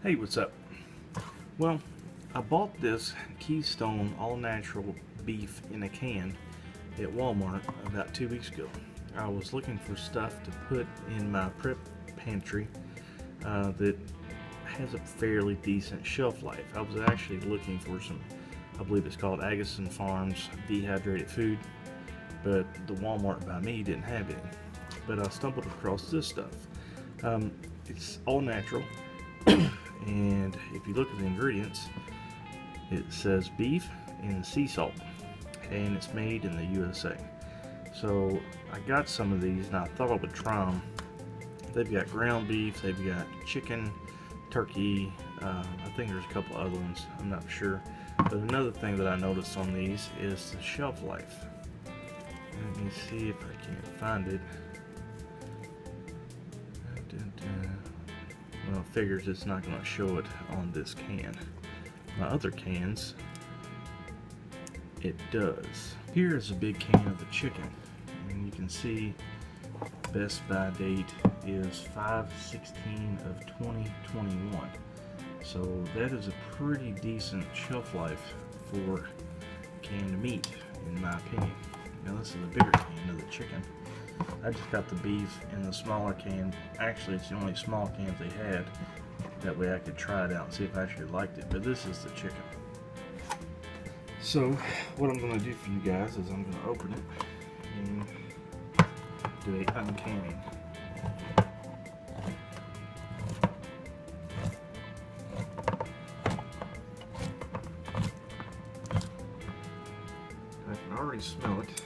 Hey, what's up? Well, I bought this Keystone all-natural beef in a can at Walmart about 2 weeks ago. I was looking for stuff to put in my prep pantry that has a fairly decent shelf life. I was actually looking for some, I believe it's called Agassiz Farms dehydrated food, but the Walmart by me didn't have any. But I stumbled across this stuff. It's all natural. And if you look at the ingredients, it says beef and sea salt, and it's made in the U.S.A. So I got some of these and I thought I would try them. They've got ground beef, they've got chicken, turkey, I think there's a couple other ones, I'm not sure. But another thing that I noticed on these is the shelf life. Let me see if I can find it. Well, it figures it's not going to show it on this can. My other cans, it does. Here is a big can of the chicken, and you can see best by date is 5/16 of 2021. So that is a pretty decent shelf life for canned meat, in my opinion. Now this is a bigger can of the chicken. I just got the beef in the smaller can. Actually, it's the only small cans they had. That way I could try it out and see if I actually liked it. But this is the chicken. So, what I'm going to do for you guys is I'm going to open it and do a uncanning. I can already smell it.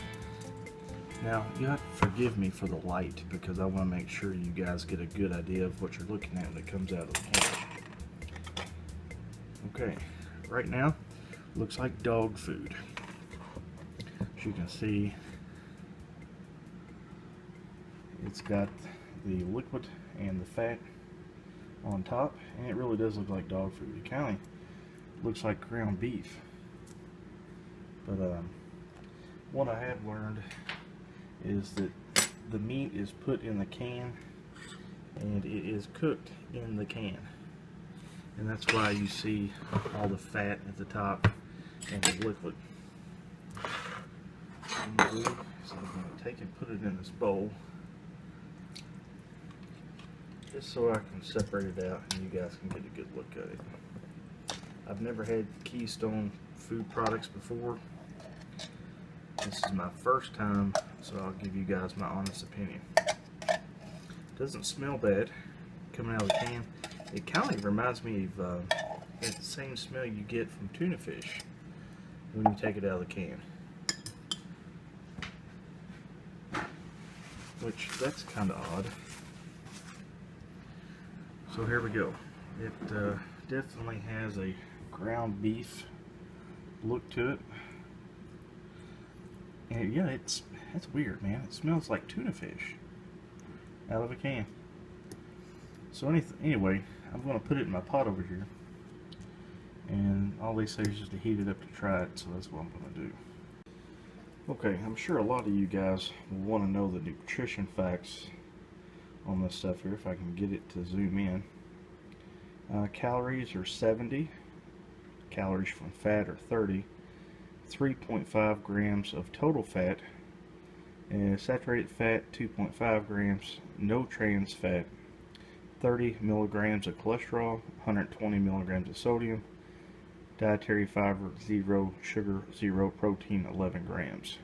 Now, you have to forgive me for the light because I want to make sure you guys get a good idea of what you're looking at when it comes out of the can. Okay, right now, looks like dog food. As you can see, it's got the liquid and the fat on top, and it really does look like dog food. It kind of looks like ground beef. But what I have learned is that the meat is put in the can and it is cooked in the can, and that's why you see all the fat at the top and the liquid. So I'm going to take and put it in this bowl just so I can separate it out and you guys can get a good look at it. I've never had Keystone food products before. This is my first time, so I'll give you guys my honest opinion. Doesn't smell bad coming out of the can. It kind of reminds me of the same smell you get from tuna fish when you take it out of the can. Which, that's kind of odd. So here we go. It definitely has a ground beef look to it. And yeah, that's weird, man. It smells like tuna fish out of a can. So anyway, I'm going to put it in my pot over here, and all they say is just to heat it up to try it, so that's what I'm going to do. Okay, I'm sure a lot of you guys will want to know the nutrition facts on this stuff here, if I can get it to zoom in. Calories are 70, calories from fat are 30, 3.5 grams of total fat, and saturated fat 2.5 grams, no trans fat, 30 milligrams of cholesterol, 120 milligrams of sodium, dietary fiber 0, sugar 0, protein 11 grams.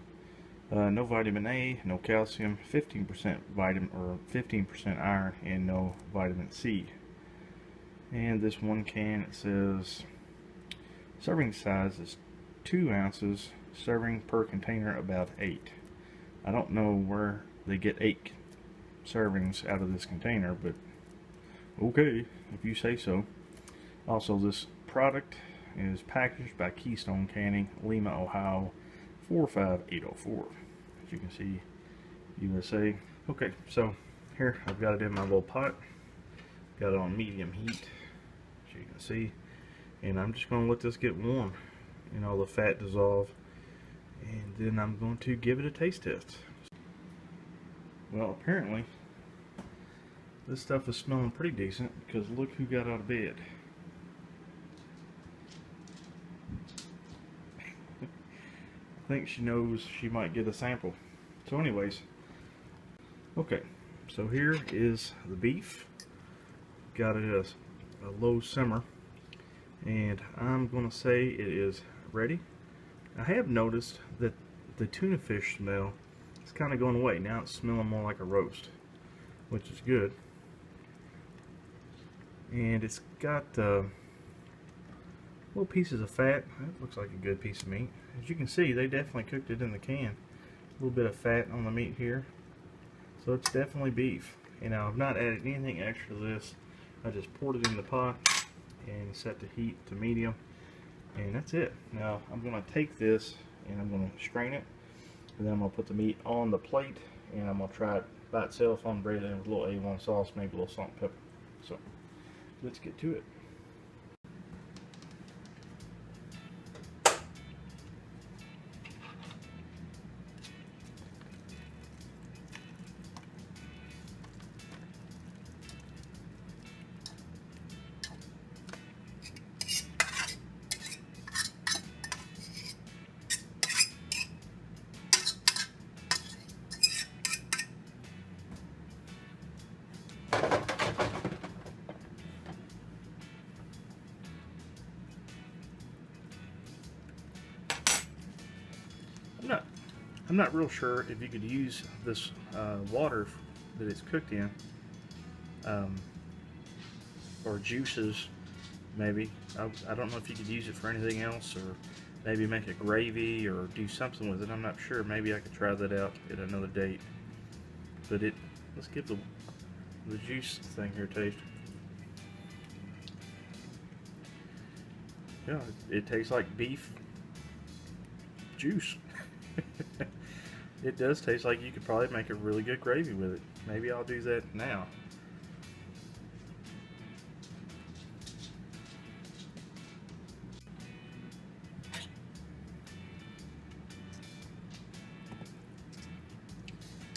No vitamin A, no calcium, 15% vitamin or 15% iron, and no vitamin C. And this one can, it says serving size is 2 ounces, serving per container about 8. I don't know where they get 8 servings out of this container, but okay, if you say so. Also, this product is packaged by Keystone Canning, Lima, Ohio 45804. As you can see, U.S.A. Okay, so here I've got it in my little pot. Got it on medium heat, as you can see, and I'm just going to let this get warm and all the fat dissolve, and then I'm going to give it a taste test. Well, apparently this stuff is smelling pretty decent, because look who got out of bed. thinks she knows she might get a sample. So anyways, okay, so here is the beef. Got it at a low simmer, and I'm gonna say it is ready. I have noticed that the tuna fish smell is kind of going away. Now it's smelling more like a roast, which is good. And it's got little pieces of fat. That looks like a good piece of meat. As you can see, they definitely cooked it in the can. A little bit of fat on the meat here. So it's definitely beef. You know, I've not added anything extra to this. I just poured it in the pot and set the heat to medium. And that's it. Now I'm going to take this and I'm going to strain it. And then I'm going to put the meat on the plate and I'm going to try it by itself on bread and with a little A1 sauce, maybe a little salt and pepper. So let's get to it. I'm not real sure if you could use this water that it's cooked in, or juices maybe. I don't know if you could use it for anything else, or maybe make a gravy or do something with it. I'm not sure. Maybe I could try that out at another date. But let's give the juice thing here a taste. Yeah, it tastes like beef juice. It does taste like you could probably make a really good gravy with it. Maybe I'll do that now.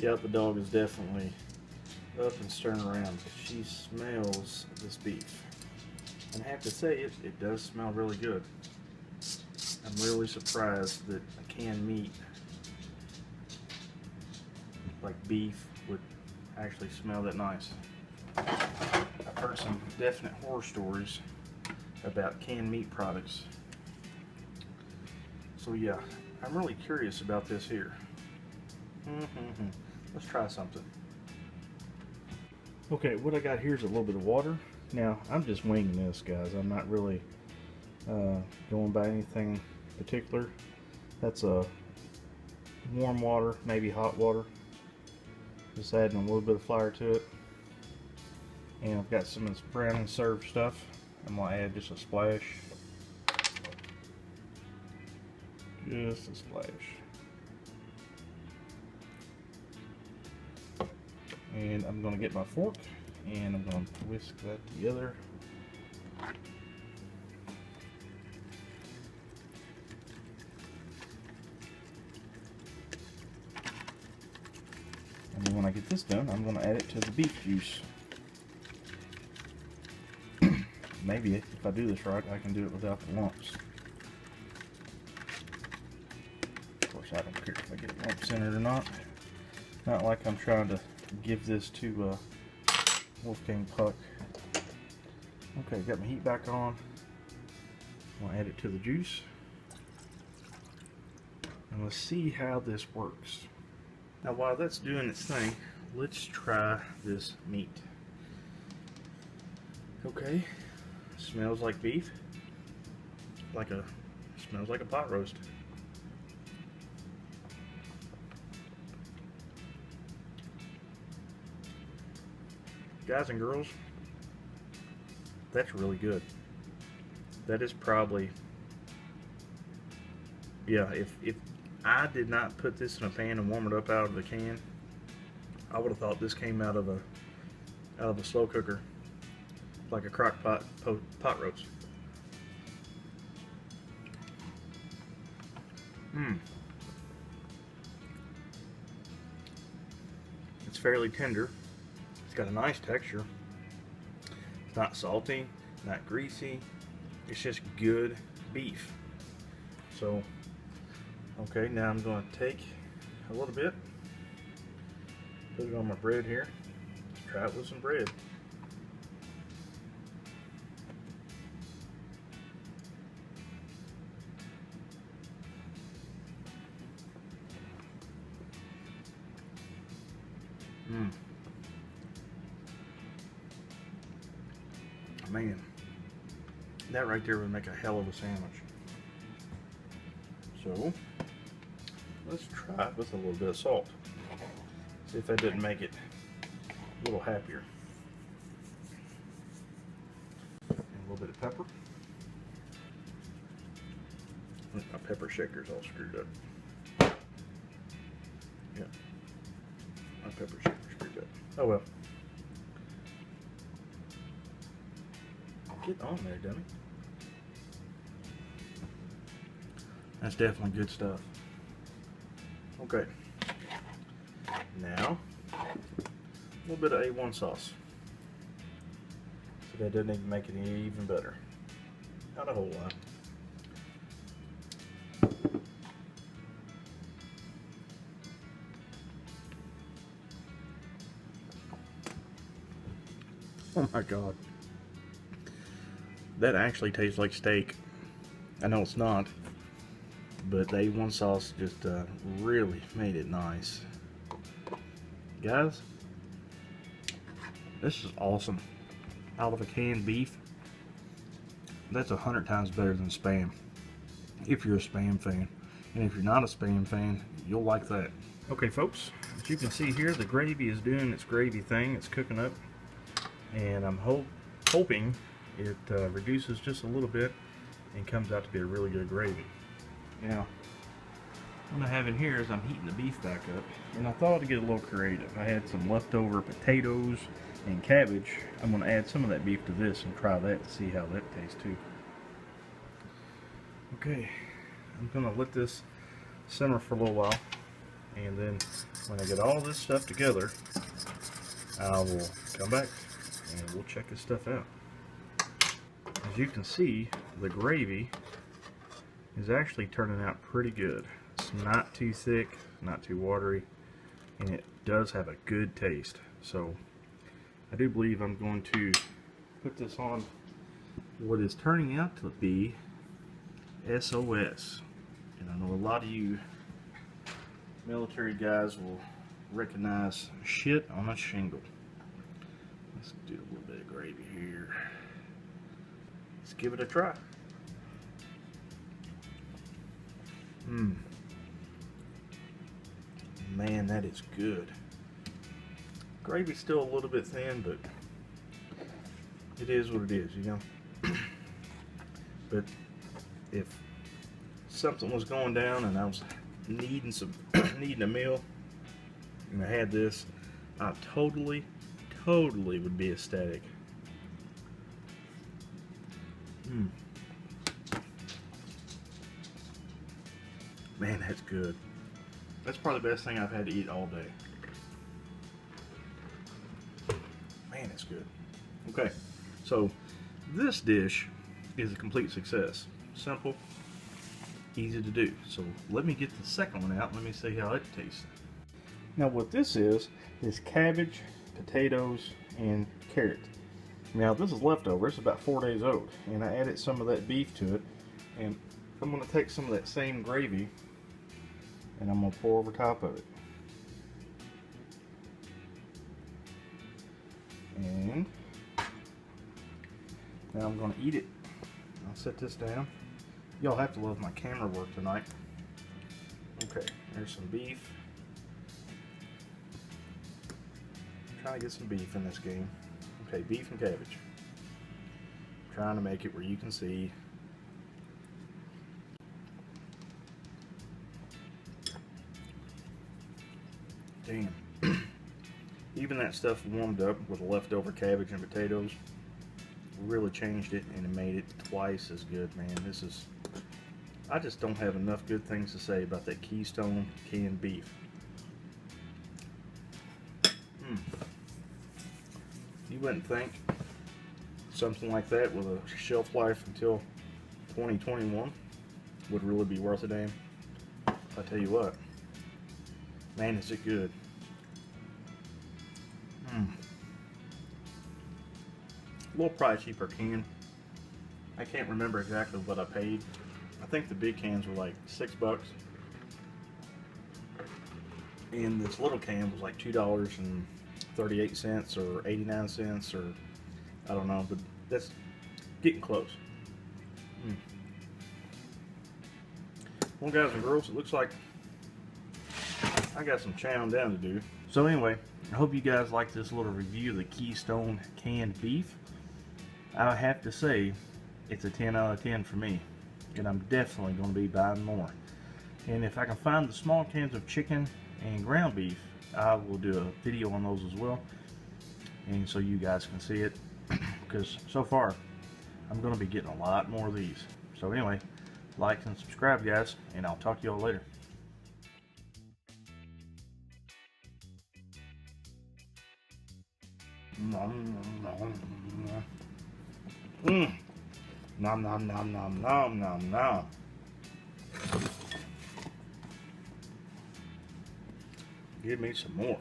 Yeah, the dog is definitely up and stirring around. She smells this beef. And I have to say, it does smell really good. I'm really surprised that a canned meat like beef would actually smell that nice. I've heard some definite horror stories about canned meat products. So yeah, I'm really curious about this here. Let's try something. Okay, what I got here is a little bit of water. Now, I'm just winging this, guys. I'm not really going by anything particular. That's a warm water, maybe hot water. Just adding a little bit of flour to it. And I've got some of this brown and serve stuff. I'm going to add just a splash. Just a splash. And I'm going to get my fork and I'm going to whisk that together. And then when I get this done, I'm going to add it to the beef juice. Maybe if I do this right, I can do it without the lumps. Of course, I don't care if I get lumps in it or not. Not like I'm trying to give this to Wolfgang Puck. Okay, got my heat back on. I'm going to add it to the juice. And let's see how this works. Now while that's doing its thing, let's try this meat. Okay, smells like beef. Smells like a pot roast. Guys and girls, that's really good. That is probably, yeah, if I did not put this in a pan and warm it up out of the can, I would have thought this came out of a slow cooker, like a crock pot roast. It's fairly tender. It's got a nice texture. It's not salty, not greasy. It's just good beef. So Okay, now I'm going to take a little bit, put it on my bread here, try it with some bread. Man, that right there would make a hell of a sandwich. So, let's try it with a little bit of salt. See if that didn't make it a little happier. And a little bit of pepper. My pepper shaker's all screwed up. Yeah, my pepper shaker's screwed up. Oh well. Get on there, dummy. That's definitely good stuff. Okay. Now, a little bit of A1 sauce. So that doesn't even make it even better. Not a whole lot. Oh my God. That actually tastes like steak. I know it's not, but the A1 sauce just really made it nice. Guys, this is awesome. Out of a canned beef, that's 100 times better than Spam, if you're a Spam fan. And if you're not a Spam fan, you'll like that. Okay folks, as you can see here, the gravy is doing its gravy thing. It's cooking up, and I'm hoping it reduces just a little bit and comes out to be a really good gravy. Now, what I have in here is I'm heating the beef back up, and I thought I'd get a little creative. I had some leftover potatoes and cabbage. I'm going to add some of that beef to this and try that to see how that tastes too. Okay, I'm going to let this simmer for a little while, and then when I get all this stuff together, I will come back and we'll check this stuff out. As you can see, the gravy is actually turning out pretty good. It's not too thick, not too watery, and it does have a good taste. So I do believe I'm going to put this on what is turning out to be SOS. And I know a lot of you military guys will recognize shit on a shingle. Let's do a little bit of gravy here. Let's give it a try. Man, that is good. Gravy's still a little bit thin, but it is what it is, you know. But if something was going down and I was needing needing a meal, and I had this, I totally would be ecstatic. Man, that's good. That's probably the best thing I've had to eat all day. Man, it's good. Okay, so this dish is a complete success. Simple, easy to do. So let me get the second one out and let me see how it tastes. Now what this is cabbage, potatoes, and carrot. Now this is leftover. It's about 4 days old, and I added some of that beef to it, and I'm going to take some of that same gravy and I'm going to pour over top of it. And now I'm going to eat it. I'll set this down. Y'all have to love my camera work tonight. Okay, there's some beef. Trying to get some beef in this game. Okay, beef and cabbage. Trying to make it where you can see. Damn. Even that stuff warmed up with the leftover cabbage and potatoes really changed it, and it made it twice as good, man. This is, I just don't have enough good things to say about that Keystone canned beef. You wouldn't think something like that with a shelf life until 2021 would really be worth a damn. I tell you what. Man, is it good. A little pricey per can. I can't remember exactly what I paid. I think the big cans were like $6. And this little can was like $2.38 or 89 cents, or I don't know, but that's getting close. Well, guys and girls, it looks like I got some chowing down to do. So anyway, I hope you guys like this little review of the Keystone canned beef. I have to say, it's a 10 out of 10 for me, and I'm definitely going to be buying more. And if I can find the small cans of chicken and ground beef, I will do a video on those as well, and so you guys can see it, because so far I'm going to be getting a lot more of these. So anyway, like and subscribe, guys, and I'll talk to y'all later. Nom nom nom nom nom nom nom. Give me some more.